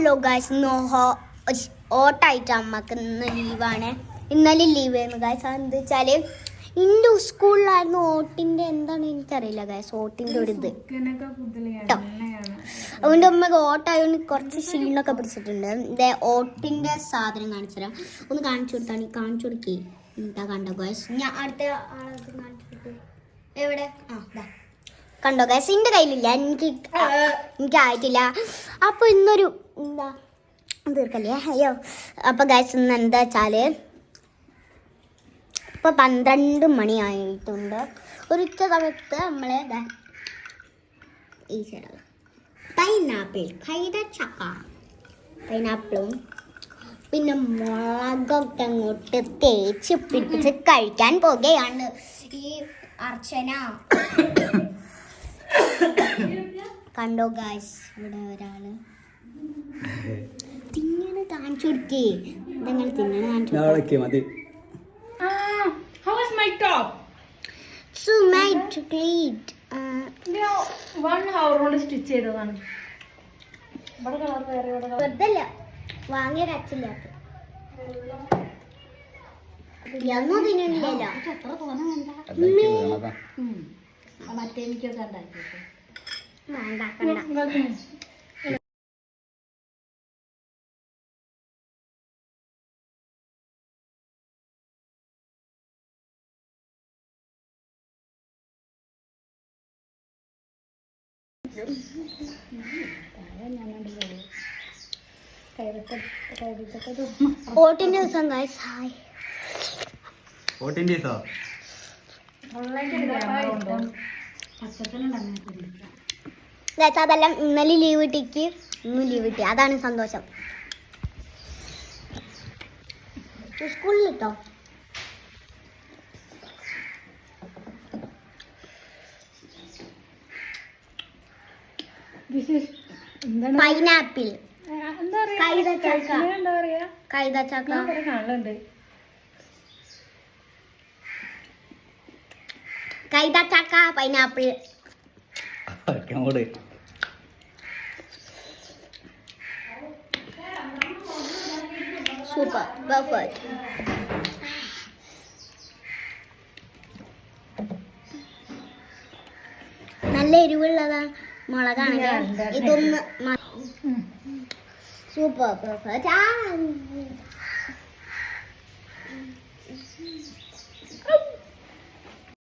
Hello guys, ഇന്ന് ഓട്ടായിട്ട് അമ്മക്ക് ഇന്ന് ലീവാണ്. ഇന്നലെ ലീവ് ആയിരുന്നു ഗായ്സ്. എന്താ വെച്ചാൽ എൻ്റെ സ്കൂളിലായിരുന്നു ഓട്ടിൻ്റെ എന്താണ് എനിക്കറിയില്ല ഗായ്സ്, ഓട്ടിൻ്റെ ഒരു ഇത് കേട്ടോ. അതുകൊണ്ട് അമ്മക്ക് ഓട്ടായതുകൊണ്ട് കുറച്ച് ക്ഷീണമൊക്കെ പിടിച്ചിട്ടുണ്ട്. ഇതേ ഓട്ടിൻ്റെ സാധനം കാണിച്ചു തരാം. ഒന്ന് കാണിച്ചു കൊടുക്കേ എന്താ കണ്ടോ ഗായ്സ്. ഞാൻ അടുത്ത ആളത് കാണിച്ചു കൊടുത്തു. എവിടെ കണ്ടോ ഗായ്സ്, എൻ്റെ കയ്യിലില്ല, എനിക്കായിട്ടില്ല. അപ്പോൾ ഇന്നൊരു എന്താ തീർക്കല്ലേ, അയ്യോ. അപ്പോൾ ഗായ്സ് ഇന്ന് എന്താ വെച്ചാൽ ഇപ്പോൾ 12 മണിയായിട്ടുണ്ട്. ഒരു ഉച്ച സമയത്ത് നമ്മൾ ഈ പൈനാപ്പിളും പിന്നെ മുളകൊക്കെ അങ്ങോട്ട് തേച്ച് പിടിപ്പിച്ച് കഴിക്കാൻ പോകുകയാണ് ഈ അർച്ചന. കണ്ടോ ഗായ്സ്, ഇവിടെ ഒരാള് തിന്നണ കാണിച്ചു കൊടുക്കേ. നിങ്ങൾ തിന്നണ കാണിച്ചു വാങ്ങിയ കച്ചില്ലാത്ത ഒന്നും തിന്നില്ലല്ലോ. ഓട്ടിന്റെ ദിവസം ഗായ്സ്, ഹായ് ഓട്ടിന്റെ ദിവസം അതെല്ലാം ഇന്നലെ ലീവ് കിട്ടിക്ക് ഇന്നും ലീവ് കിട്ടി, അതാണ് സന്തോഷം. സ്കൂളിൽ കിട്ടോ പൈനാപ്പിൾ, കൈതച്ചക്ക, കൈതച്ചക്ക, പൈനാപ്പിൾ. Super perfect. നല്ല എരിവുള്ളതാ മുളകാണ്. ഇതൊന്ന് സൂപ്പർ പെർഫെക്റ്റ്.